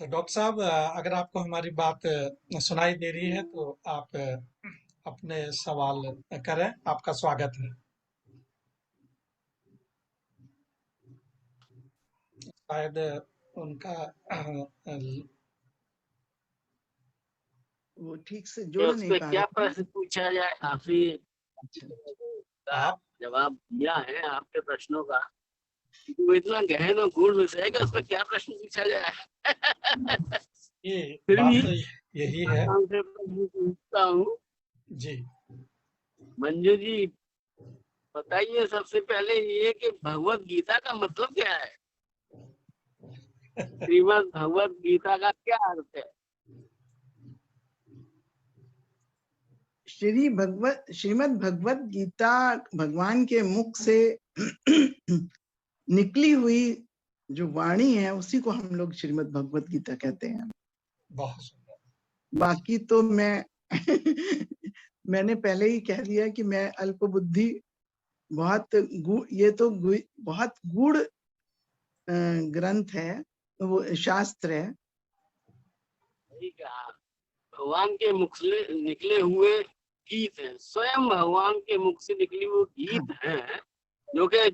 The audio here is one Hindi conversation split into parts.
तो डॉक्टर साहब, अगर आपको हमारी बात सुनाई दे रही है तो आप अपने सवाल करें। आपका स्वागत है। शायद उनका वो ठीक से तो जुड़ उस नहीं पे पा क्या रहे। प्रश्न पूछा जाए? काफी अच्छा, का आप जवाब दिया है आपके प्रश्नों का। वो इतना गहन और गूढ़ विषय है कि उस पर क्या प्रश्न पूछा जाए। ये फिर बात भी तो यही है। आराम से प्रश्न पूछता हूँ। जी। मंजू जी, बताइए सबसे पहले ये कि भगवत गीता का मतलब क्या है? श्रीमद् भगवत गीता का क्या अर्थ है? श्रीमद् भगवत गीता भगवान के मुख से निकली हुई जो वाणी है उसी को हम लोग श्रीमद् भगवत गीता कहते हैं। बहुत सुंदर। बाकी तो मैंने पहले ही कह दिया कि मैं अल्प बुद्धि, बहुत गूढ़ ग्रंथ है, वो शास्त्र है। सही कहा। भगवान के मुख से निकले हुए गीत हैं, स्वयं भगवान के मुख से निकली हुए हाँ, गीत हैं, जो कि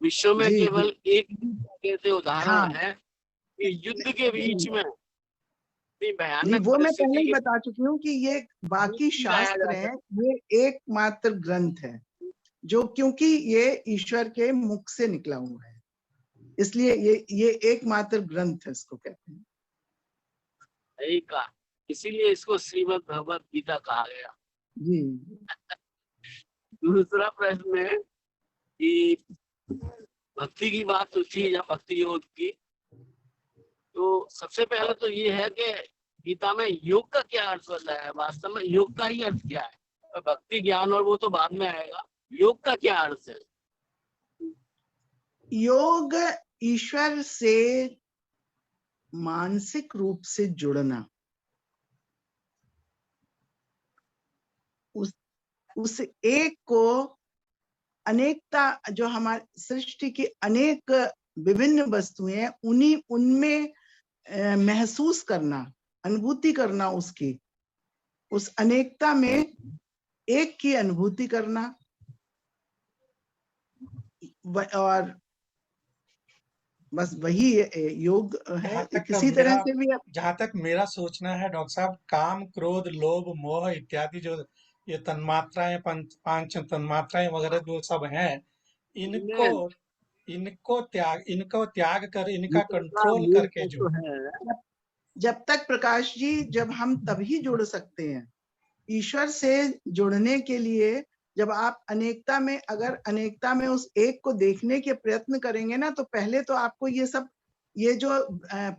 विश्व में जी जी, केवल एक ऐसे उदाहरण हाँ है कि युद्ध के बीच में इतनी जी, भयानक वो मैं पहले परिस्थिति ही के बता चुकी हूँ कि ये बाकी बीच लाया शास्त्र जा हैं, सकता ये एकमात्र ग्रंथ है जो, क्योंकि ये ईश्वर के मुख से निकला हुआ है, इसलिए ये एकमात्र ग्रंथ है, इसको कहते हैं। है का, इसीलिए इसको श्रीमद् भगवत गीता कहा गया। जी, दूसरा प्रश्न है कि भक्ति की बात उठी या भक्ति योग की, तो सबसे पहले तो ये है कि गीता में योग का क्या अर्थ बताया है? वास्तव में योग का ही अर्थ क्या है? और भक्ति ज्ञान और वो तो बाद में आएगा। योग का क्या अर्थ है? योग ईश्वर से मानसिक रूप से जुड़ना, उस एक को, अनेकता, जो हमारी सृष्टि की अनेक विभिन्न वस्तुएं हैं, उनमें महसूस करना, अनुभूति करना, उसकी उस अनेकता में एक की अनुभूति करना, और बस वही योग है। किसी तरह से भी जहाँ तक मेरा सोचना है डॉक्टर साहब, काम, क्रोध, लोभ, मोह इत्यादि जो ये तन्मात्राएं, पांच तन्मात्राएं वगैरह जो सब हैं, इनको इनको त्याग कर, इनका इनका कंट्रोल मूल करके जो तत्व है। जब तक प्रकाश जी, जब हम तभी जुड़ सकते हैं ईश्वर से। जुड़ने के लिए जब आप अनेकता में, अगर अनेकता में उस एक को देखने के प्रयत्न करेंगे ना, तो पहले तो आपको ये जो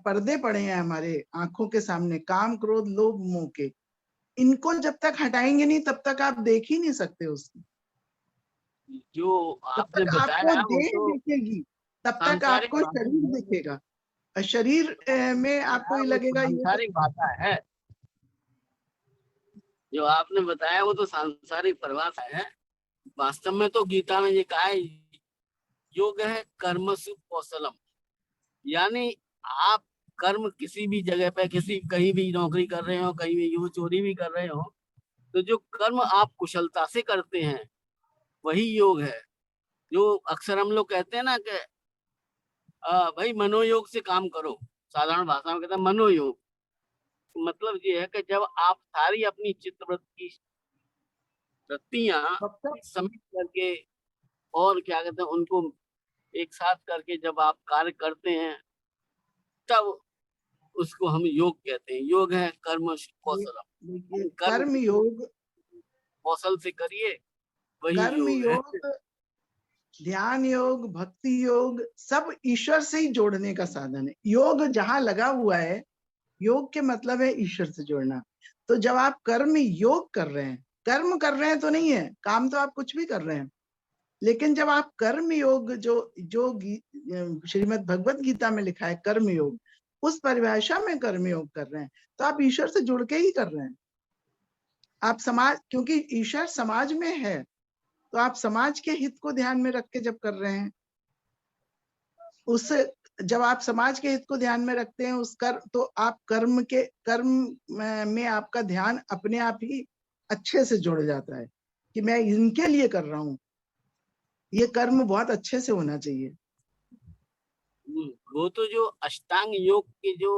पर्दे पड़े हैं हमारे आंखों के सामने, काम, क्रोध, लोभ, मोह के, इनको जब तक हटाएंगे नहीं तब तक आप देख ही नहीं सकते उसको। जो तब आपने तक आपको बताया वो देह तो दिखेगी, तब तक सांसारिक आपको बातें शरीर हैं। दिखेगा, और शरीर में आपको ये वो लगेगा ये तो। सांसारिक बातें है। जो आपने बताया वो तो सांसारिक परिभाषा है। वास्तव में तो गीता में ये कहा है, योग है कर्मसु कौशलम। यानी आप कर्म किसी भी जगह पे, कहीं भी नौकरी कर रहे हो, कहीं भी यूं चोरी भी कर रहे हो, तो जो कर्म आप कुशलता से करते हैं वही योग है। जो अक्सर हम लोग कहते हैं ना कि भाई मनोयोग से काम करो, साधारण भाषा में कहते हैं मनोयोग। मतलब ये है कि जब आप सारी अपनी चित्तवृत्ति वृत्तियां तब तक समेट करके और क्या कहते हैं उनको एक साथ करके जब आप कार्य करते हैं, तब उसको हम योग कहते हैं। योग है कर्म देखिए, कौशलम। कर्म कर्म योग, कौशल से करिए, वही कर्म योग है। योग, ध्यान योग, भक्ति योग, सब ईश्वर से ही जोड़ने का साधन है। योग जहां लगा हुआ है, योग के मतलब है ईश्वर से जोड़ना। तो जब आप कर्म योग कर रहे हैं, कर्म कर रहे हैं तो नहीं है, काम तो आप कुछ भी कर रहे हैं, लेकिन जब आप कर्म योग, जो जो श्रीमद् भगवत गीता में लिखा है कर्म योग, उस परिभाषा में कर्म योग कर रहे हैं, तो आप ईश्वर से जुड़ के ही कर रहे हैं। आप समाज, क्योंकि ईश्वर समाज में है, तो आप समाज के हित को ध्यान में रख के जब कर रहे हैं, उस जब आप समाज के हित को ध्यान में रखते हैं उस कर्म, तो आप कर्म में आपका ध्यान अपने आप ही अच्छे से जुड़ जाता है कि मैं इनके लिए कर रहा हूँ, ये कर्म बहुत अच्छे से होना चाहिए। वो तो जो अष्टांग योग के जो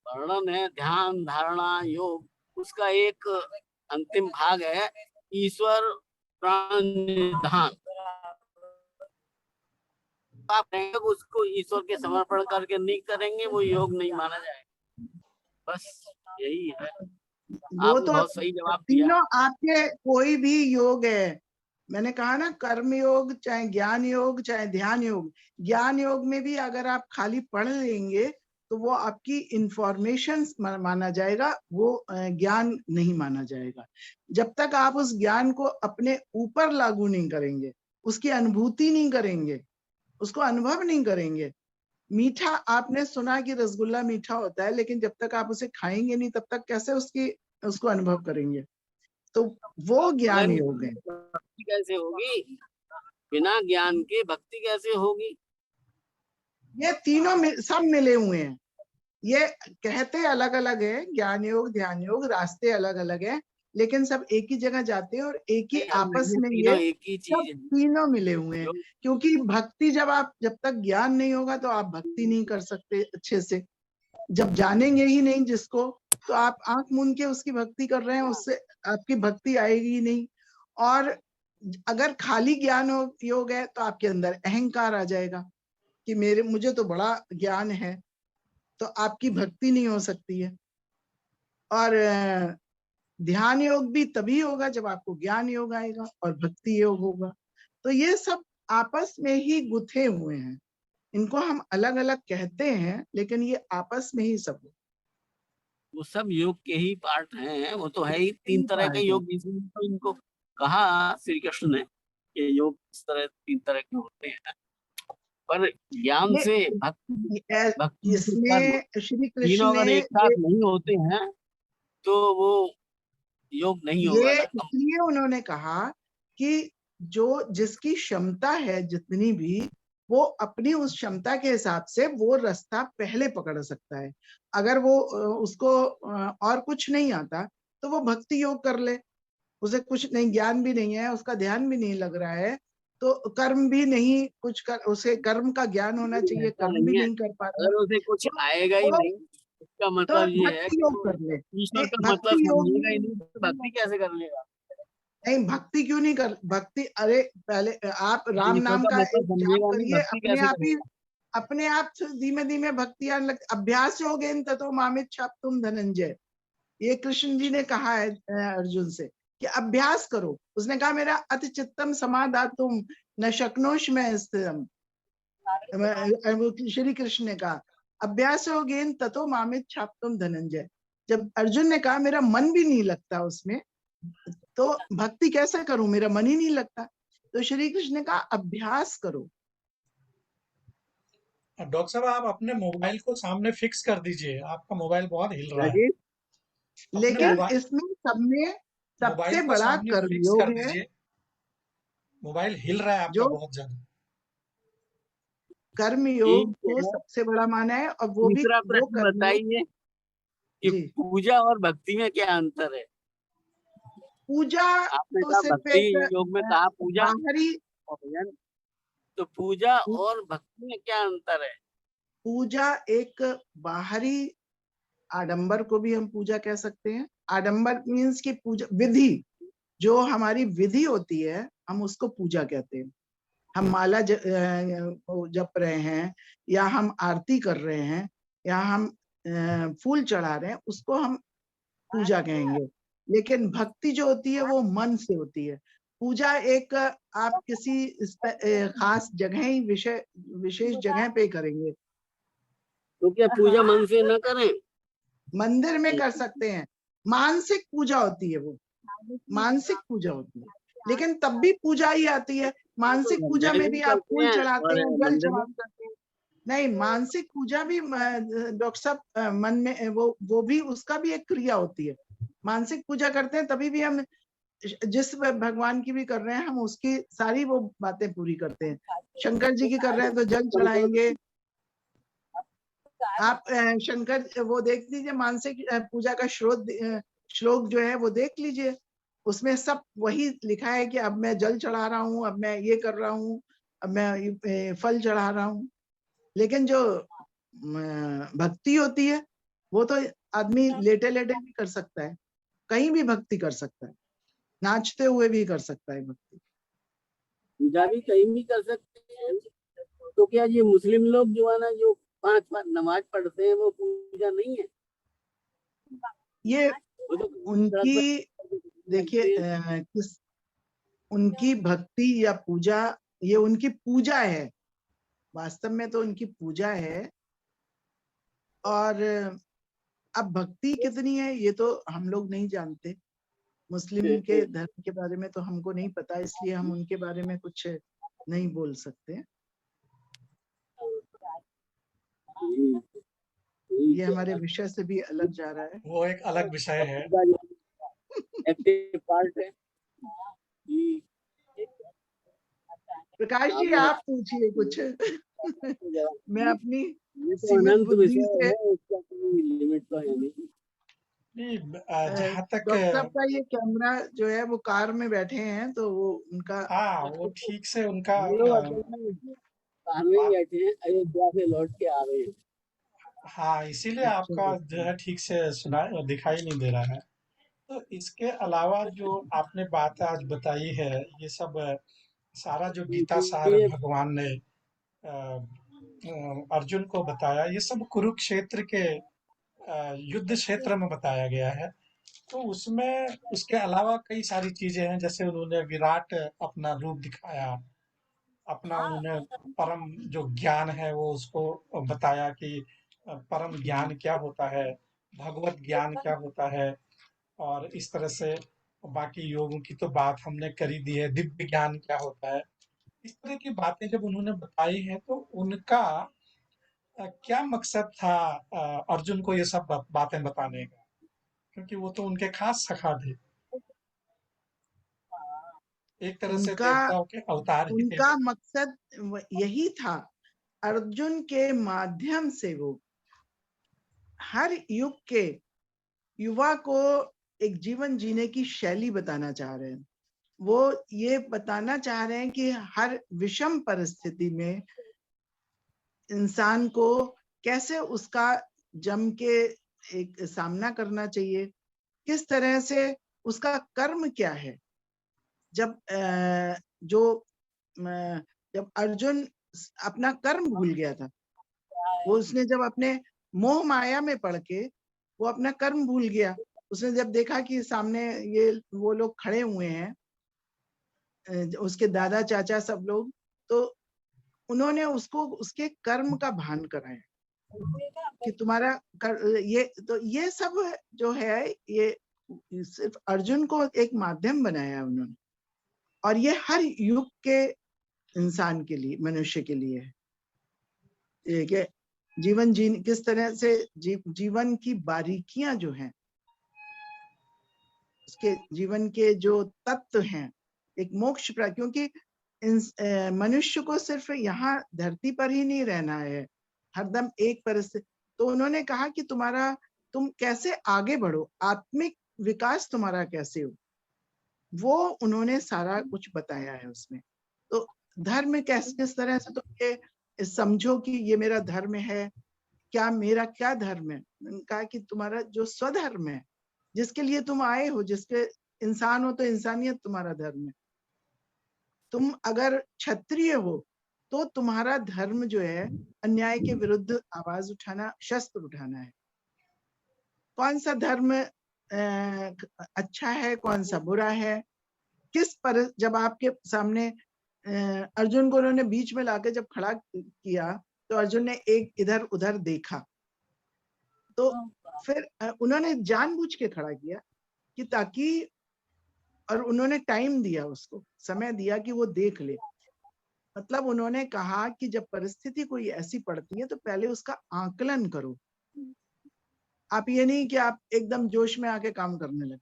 वर्णन है, ध्यान धारणा योग, उसका एक अंतिम भाग है ईश्वर प्राण निधान। आप उसको ईश्वर के समर्पण करके नहीं करेंगे, वो योग नहीं माना जाएगा। बस यही है। वो आपने तो बहुत सही जवाब दिया। तीनों आपके कोई भी योग है, मैंने कहा ना, कर्म योग चाहे ज्ञान योग चाहे ध्यान योग, ज्ञान योग में भी अगर आप खाली पढ़ लेंगे तो वो आपकी इंफॉर्मेशन माना जाएगा, वो ज्ञान नहीं माना जाएगा। जब तक आप उस ज्ञान को अपने ऊपर लागू नहीं करेंगे, उसकी अनुभूति नहीं करेंगे, उसको अनुभव नहीं करेंगे। मीठा आपने सुना कि रसगुल्ला मीठा होता है, लेकिन जब तक आप उसे खाएंगे नहीं तब तक कैसे उसको अनुभव करेंगे? तो वो ज्ञान योग है। भक्ति कैसे होगी? बिना ज्ञान के भक्ति कैसे होगी? ये तीनों सब मिले हुए हैं। ये कहते अलग अलग है, ज्ञान योग ध्यान योग, रास्ते अलग अलग है, लेकिन सब एक ही जगह जाते हैं और एक ही आपस में ये एक ही सब चीज है। तीनों मिले हुए हैं। क्योंकि भक्ति जब तक ज्ञान नहीं होगा तो आप भक्ति नहीं कर सकते अच्छे से। जब जानेंगे ही नहीं जिसको, तो आप आंख मूंद के उसकी भक्ति कर रहे हैं, उससे आपकी भक्ति आएगी नहीं। और अगर खाली ज्ञान योग है तो आपके अंदर अहंकार आ जाएगा कि मुझे तो बड़ा ज्ञान है, तो आपकी भक्ति नहीं हो सकती है। और ध्यान योग भी तभी होगा जब आपको ज्ञान योग आएगा और भक्ति योग होगा। तो ये सब आपस में ही गुथे हुए हैं, इनको हम अलग अलग कहते हैं लेकिन ये आपस में ही सब वो सब योग के ही पार्ट हैं। वो तो है ही, तीन तरह के योग, इसलिए तो इनको कहा श्री कृष्ण ने कि योग इस तरह, तीन तरह के होते हैं। पर ज्ञान से भक्ति से कर्म, इसमें श्री कृष्ण तीनों अगर ने एक साथ नहीं होते हैं तो वो योग नहीं होगा। ये इसलिए उन्होंने कहा कि जो जिसकी क्षमता है जितनी भी, वो अपनी उस क्षमता के हिसाब से वो रास्ता पहले पकड़ सकता है। अगर वो उसको और कुछ नहीं आता तो वो भक्ति योग कर ले, उसे कुछ नहीं, ज्ञान भी नहीं है, उसका ध्यान भी नहीं लग रहा है, तो कर्म भी नहीं कुछ कर, उसे कर्म का ज्ञान होना चाहिए, कर्म भी नहीं कर पा रहा, अगर उसे कुछ आएगा ही नहीं, इसका तो मतलब ये है भक्ति कि योग कर ले। ईश्वर का मतलब भक्ति योग समझेगा ही नहीं, तो भक्ति कैसे कर लेगा? नहीं, भक्ति क्यों नहीं कर, भक्ति, अरे पहले आप राम ईश्वर नाम का का मतलब एक जाप समझेगा नहीं, करिए, भक्ति कैसे करेगा? अपने आप से धीमे धीमे भक्ति आने लगती। अभ्यास योगेन ततो मामिच्छाप्तुम धनंजय, ये कृष्ण जी ने कहा है अर्जुन से कि अभ्यास करो। उसने कहा मेरा अति चित्तम समाधातुम न शक्नोष में स्थितम, श्री कृष्ण ने कहा अभ्यास योगेन ततो मामिच्छाप्तुम धनंजय। जब अर्जुन ने कहा मेरा मन भी नहीं लगता उसमें, तो भक्ति कैसे करूं, मेरा मन ही नहीं लगता, तो श्री कृष्ण ने कहा अभ्यास करो। डॉक्टर साहब आप अपने मोबाइल को सामने फिक्स कर दीजिए, आपका मोबाइल बहुत हिल रहा है। जी, अपने लेकिन मोबाइल इसमें सब में मोबाइल सबसे को बड़ा सामने फिक्स कर कर्मयोग है। दीजिए, मोबाइल हिल रहा है आपका जो बहुत ज्यादा। कर्मयोग ठीक को है। सबसे बड़ा माना है, और वो भी तीसरा वो प्रश्न कर्मयोग। बताइए कि जी, पूजा और भक्ति में क्या अंतर है? पूजा आपने तो कहा सिर्फ भक्ति एक योग में कहा पूजा बाहरी, और भजन, तो पूजा और भक्ति में क्या अंतर है? पूजा एक बाहरी आडंबर को भी हम पूजा कह सकते हैं। आडंबर मीन्स की पूजा विधि, जो हमारी विधि होती है हम उसको पूजा कहते हैं। हम माला जप रहे हैं, या हम आरती कर रहे हैं, या हम फूल चढ़ा रहे हैं, उसको हम पूजा कहेंगे। लेकिन भक्ति जो होती है वो मन से होती है। पूजा एक आप किसी खास जगह ही विशेष जगह पे करेंगे। तो क्या पूजा मन से न करें? मंदिर में कर सकते हैं, मानसिक पूजा होती है वो, मानसिक पूजा होती है, लेकिन तब भी पूजा ही आती है। मानसिक पूजा में भी आप फूल चढ़ाते हैं, जल चढ़ाते हैं। नहीं, मानसिक पूजा भी डॉक्टर साहब मन में वो भी, उसका भी एक क्रिया होती है। मानसिक पूजा करते हैं तभी भी हम जिस भगवान की भी कर रहे हैं हम उसकी सारी वो बातें पूरी करते हैं। शंकर जी की कर रहे हैं तो जल चढ़ाएंगे, आप शंकर वो देख लीजिए, मानसिक पूजा का श्लोक जो है वो देख लीजिए, उसमें सब वही लिखा है कि अब मैं जल चढ़ा रहा हूँ, अब मैं ये कर रहा हूँ, अब मैं फल चढ़ा रहा हूँ। लेकिन जो भक्ति होती है वो तो आदमी लेटे लेटे भी कर सकता है, कहीं भी भक्ति कर सकता है, नाचते हुए भी कर सकता है भक्ति। पूजा भी कहीं भी कर सकते हैं। तो क्या ये मुस्लिम लोग जो है ना, जो 5 बार नमाज पढ़ते हैं, वो पूजा नहीं है? ये वो तो उनकी, देखिए किस उनकी भक्ति या पूजा, ये उनकी पूजा है, वास्तव में तो उनकी पूजा है। और अब भक्ति कितनी है ये तो हम लोग नहीं जानते, मुस्लिम के धर्म के बारे में तो हमको नहीं पता, इसलिए हम उनके बारे में कुछ नहीं बोल सकते। ये हमारे विषय से भी अलग जा रहा है। वो एक अलग विषय है। एक्टिव पार्ट है। प्रकाश जी आप पूछिए कुछ। मैं अपनी ये तो सीमित अनंत बुद्धि विषय से, है, उसका कोई लिमिट तो है नहीं। नहीं, जहाँ तक डॉक्टर साहब का ये कैमरा जो है वो कार में बैठे हैं तो वो उनका, हाँ, वो ठीक से उनका हम लोग असल में कार में ही बात, बैठे हैं, अयोध्या से लौट के आ रहे हैं। हाँ, इसीलिए अच्छा आपका जो अच्छा, है ठीक से सुना दिखाई नहीं दे रहा है। तो इसके अलावा जो आपने बात आज बताई है, ये सब सारा जो गीता सार इसलिए भगवान ने अर्जुन को बताया, ये सब कुरुक्षेत्र के युद्ध क्षेत्र में बताया गया है। तो उसमें उसके अलावा कई सारी चीजें हैं, जैसे उन्होंने विराट अपना रूप दिखाया, अपना उन्होंने परम जो ज्ञान है वो उसको बताया कि परम ज्ञान क्या होता है, भगवत ज्ञान क्या होता है। और इस तरह से बाकी योगों की तो बात हमने करी दी है, दिव्य ज्ञान क्या होता है। इस तरह की बातें जब उन्होंने बताई हैं तो उनका क्या मकसद था अर्जुन को ये सब बातें बताने का, क्योंकि वो तो उनके खास सखा थे, एक तरह से उनका देवताओं के अवतार ही थे उनका वो। मकसद यही था, अर्जुन के माध्यम से वो हर युग के युवा को एक जीवन जीने की शैली बताना चाह रहे हैं। वो ये बताना चाह रहे हैं कि हर विषम परिस्थिति में इंसान को कैसे उसका जम के एक सामना करना चाहिए, किस तरह से उसका कर्म क्या है। जब जब अर्जुन अपना कर्म भूल गया था, वो उसने जब अपने मोह माया में पड़ के वो अपना कर्म भूल गया, उसने जब देखा कि सामने ये वो लोग खड़े हुए हैं, उसके दादा चाचा सब लोग, तो उन्होंने उसको उसके कर्म का भान कराया कि तुम्हारा ये तो ये सब जो है ये सिर्फ अर्जुन को एक माध्यम बनाया उन्होंने, और ये हर युग के इंसान के लिए, मनुष्य के लिए है। ये कि जीवन किस तरह से जीवन की बारीकियां जो हैं, उसके जीवन के जो तत्व हैं, एक मोक्ष क्योंकि मनुष्य को सिर्फ यहाँ धरती पर ही नहीं रहना है, हरदम एक परिस्थिति। तो उन्होंने कहा कि तुम कैसे आगे बढ़ो, आत्मिक विकास तुम्हारा कैसे हो, वो उन्होंने सारा कुछ बताया है उसमें। तो धर्म किस तरह से तुम ये समझो कि ये मेरा धर्म है, क्या मेरा क्या धर्म है। कहा कि तुम्हारा जो स्वधर्म है, जिसके लिए तुम आए हो, जिसके इंसान हो तो इंसानियत तुम्हारा धर्म है। तुम अगर क्षत्रिय हो तो तुम्हारा धर्म जो है अन्याय के विरुद्ध आवाज उठाना, शस्त्र उठाना है। कौन सा धर्म अच्छा है, कौन सा बुरा है, जब आपके सामने अर्जुन को उन्होंने बीच में लाके जब खड़ा किया तो अर्जुन ने एक इधर उधर देखा, तो फिर उन्होंने जानबूझ के खड़ा किया कि ताकि, और उन्होंने टाइम दिया, उसको समय दिया कि वो देख ले। मतलब उन्होंने कहा कि जब परिस्थिति कोई ऐसी पड़ती है तो पहले उसका आकलन करो। आप ये नहीं कि आप एकदम जोश में आके काम करने लगे,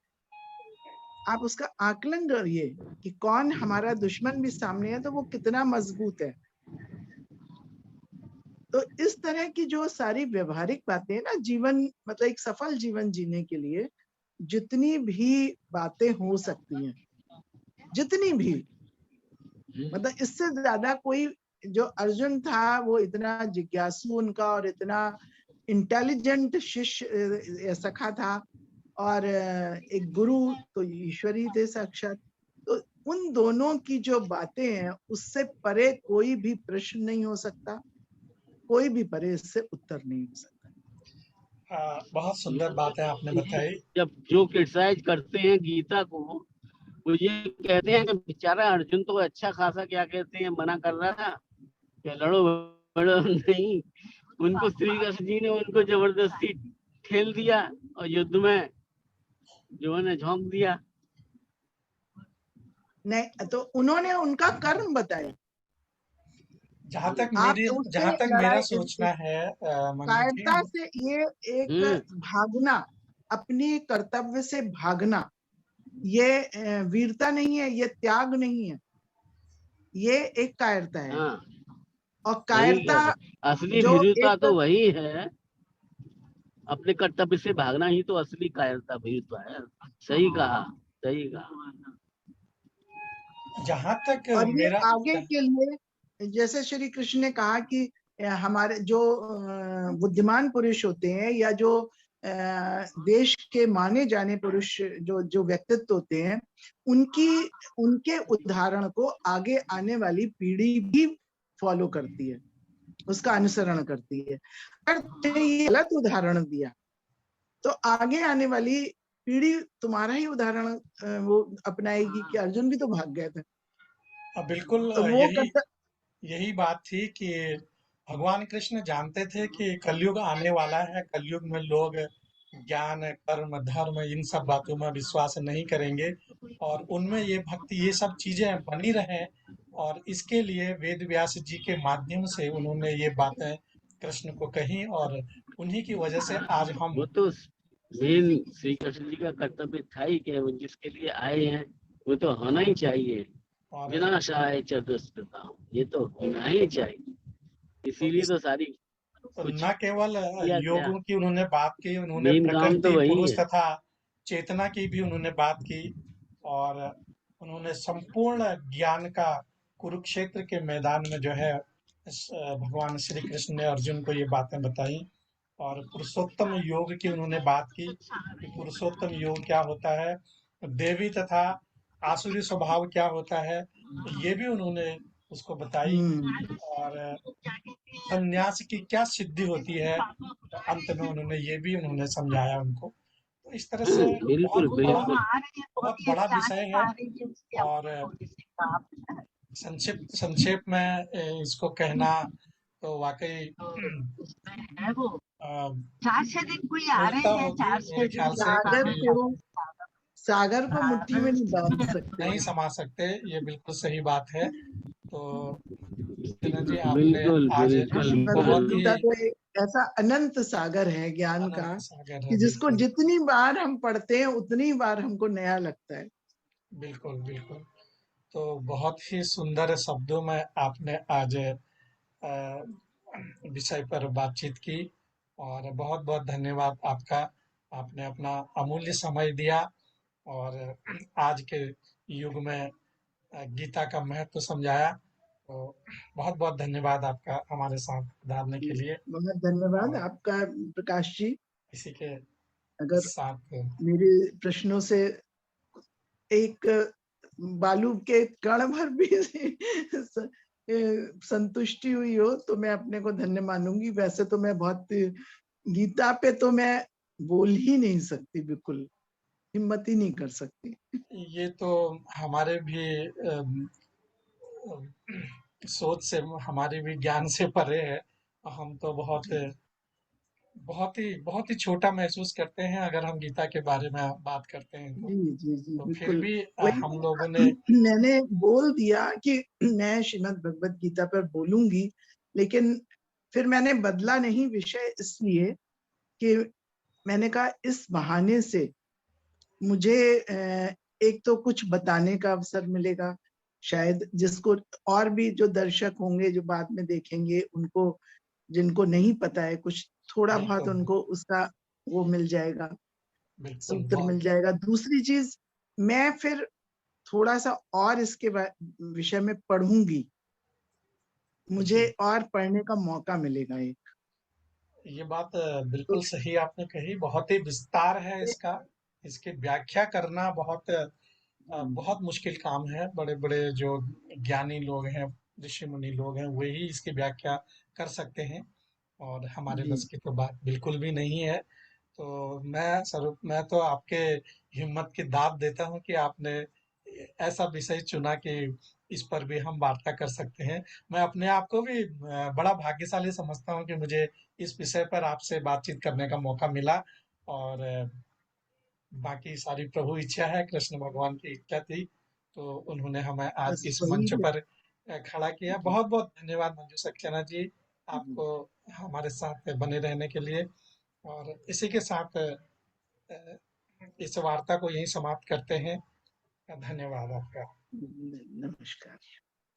आप उसका आकलन करिए कि कौन हमारा दुश्मन भी सामने है तो वो कितना मजबूत है। तो इस तरह की जो सारी व्यवहारिक बातें हैं ना, जीवन मतलब एक सफल जीवन जीने के लिए जितनी भी बातें हो सकती हैं, जितनी भी, मतलब इससे ज्यादा कोई, जो अर्जुन था वो इतना जिज्ञासु उनका और इतना इंटेलिजेंट शिष्य सखा था, और एक गुरु तो ईश्वर ही थे साक्षात। तो उन दोनों की जो बातें हैं उससे परे कोई भी प्रश्न नहीं हो सकता, कोई भी परे इससे उत्तर नहीं हो सकता। बहुत सुंदर बात है आपने बताई। जब जो क्रिटिसाइज करते हैं गीता को, वो ये कहते हैं कि बेचारा अर्जुन तो अच्छा खासा क्या कहते हैं मना कर रहा था कि लड़ो बड़ो नहीं, उनको श्री कृष्ण जी ने उनको जबरदस्ती ठेल दिया और युद्ध में जो है झोंक दिया। नहीं तो उन्होंने उनका कर्म बताया। जहां तक आप मेरी उससे जहां तक मेरा लड़ाई, सोचना है मंजू जी, कायरता से ये एक भागना, अपने कर्तव्य से भागना, ये वीरता नहीं है, ये त्याग नहीं है, ये एक कायरता है। हाँ, और वही कायरता असली जो भीरुता एक, तो वही है, अपने कर्तव्य से भागना ही तो असली कायरता भीरुता है। सही कहा, सही कहा। जहां तक और ये मेरा आगे के लिए, जैसे श्री कृष्ण ने कहा कि हमारे जो बुद्धिमान पुरुष होते हैं या जो देश के माने जाने पुरुष जो जो व्यक्तित्व होते हैं, उनके उदाहरण को आगे आने वाली पीढ़ी भी फॉलो करती है, उसका अनुसरण करती है। अगर ये गलत उदाहरण दिया तो आगे आने वाली पीढ़ी तुम्हारा ही उदाहरण वो अपनाएगी कि अर्जुन भी तो भाग गए थे। बिल्कुल तो वो यही यही बात थी कि भगवान कृष्ण जानते थे कि कलयुग आने वाला है, कलयुग में लोग ज्ञान, कर्म, धर्म इन सब बातों में विश्वास नहीं करेंगे और उनमें ये भक्ति ये सब चीजें बनी रहें, और इसके लिए वेद व्यास जी के माध्यम से उन्होंने ये बातें कृष्ण को कही, और उन्हीं की वजह से आज हम वो तो मेन श्री कृष्ण जी का कर्तव्य था ही कि वो जिसके लिए आए हैं वो तो होना ही चाहिए। और विनाशाय च दुष्कृताम्, ये तो होना ही चाहिए, तो इसीलिए इस तो सारी तो कुछ न केवल किया गया। योगों की उन्होंने बात की, उन्होंने मेन काम तो प्रकृति वही पुरुष है। तथा चेतना की भी उन्होंने बात की, और उन्होंने संपूर्ण ज्ञान का कुरुक्षेत्र के मैदान में जो है भगवान श्री कृष्ण ने अर्जुन को ये बातें बताई, और पुरुषोत्तम योग की उन्होंने बात की कि पुरुषोत्तम योग क्या होता है, देवी तथा आसुरी स्वभाव क्या होता है, ये भी उन्होंने उसको बताई, और संन्यास की क्या सिद्धि होती है, तो अंत में उन्होंने समझाया उनको। तो इस तरह से बिल्कुल बिल्कुल। बहुत बड़ा विषय है, और संक्षेप संक्षेप में इसको कहना तो वाकई मूर्खता होगी मेरे ख्याल से, सागर क्योंकि को सागर को मुट्ठी में नहीं बांध सकते नहीं हैं। समा सकते, ये बिल्कुल सही बात है। तो किरण जी, आपने बिल्कुल आज बिल्कुल भगवत बहुत ही गीता तो एक ऐसा अनंत सागर है ज्ञान का अनंत सागर है। कि जिसको बिल्कुल जितनी बार हम पढ़ते हैं उतनी बार हमको नया लगता है। बिल्कुल बिल्कुल। तो बहुत ही सुंदर शब्दों में आपने आज अ, विषय पर बातचीत की, और बहुत बहुत धन्यवाद आपका। आपने अपना अमूल्य समय दिया, और आज के युग में गीता का महत्व समझाया। तो बहुत बहुत धन्यवाद आपका हमारे साथ धारने के लिए, बहुत धन्यवाद और आपका प्रकाश जी। इसी के अगर साथ मेरे प्रश्नों से एक बालू के कण भर भी संतुष्टि हुई हो तो मैं अपने को धन्य मानूंगी। वैसे तो मैं बहुत, गीता पे तो मैं बोल ही नहीं सकती, बिल्कुल हिम्मत ही नहीं कर सकती। ये तो हमारे भी सोच से, हमारे भी ज्ञान से परे है। हम तो बहुत ही छोटा महसूस करते हैं अगर हम गीता के बारे में बात करते हैं तो। जी जी जी तो फिर बिल्कुल। भी वही हम लोगों ने मैंने बोल दिया कि मैं श्रीमद् भगवत गीता पर बोलूंगी, लेकिन फिर मैंने बदला नहीं विषय, इसलिए कि मैंने कहा इस बहाने से मुझे एक तो कुछ बताने का अवसर मिलेगा, शायद जिसको और भी जो दर्शक होंगे जो बाद में देखेंगे उनको जिनको नहीं पता है कुछ, थोड़ा बहुत बिल्कुल उनको उसका वो मिल जाएगा, बिल्कुल सूत्र मिल बहुत जाएगा। दूसरी चीज, मैं फिर थोड़ा सा और इसके विषय में पढ़ूंगी, मुझे जी। और पढ़ने का मौका मिलेगा एक। ये बात तो बिल्कुल सही आपने कही, बहुत ही विस्तार है इसका। इसकी व्याख्या करना बहुत मुश्किल काम है। बड़े बड़े जो ज्ञानी लोग हैं, ऋषि मुनि लोग हैं, वही इसकी व्याख्या कर सकते हैं, और हमारे जी बस की तो बात बिल्कुल भी नहीं है। तो मैं तो आपके हिम्मत की दाद देता हूँ कि आपने ऐसा विषय चुना कि इस पर भी हम वार्ता कर सकते हैं। मैं अपने आप को भी बड़ा भाग्यशाली समझता हूँ कि मुझे इस विषय पर आपसे बातचीत करने का मौका मिला। और बाकी सारी प्रभु इच्छा है, कृष्ण भगवान की इच्छा थी, तो उन्होंने हमें आज बस इस वही मंच है। पर खड़ा किया। जी बहुत बहुत धन्यवाद मंजू सक्सेना जी, जी आपको हमारे साथ बने रहने के लिए। और इसी के साथ इस वार्ता को यहीं समाप्त करते हैं। धन्यवाद आपका। नमस्कार।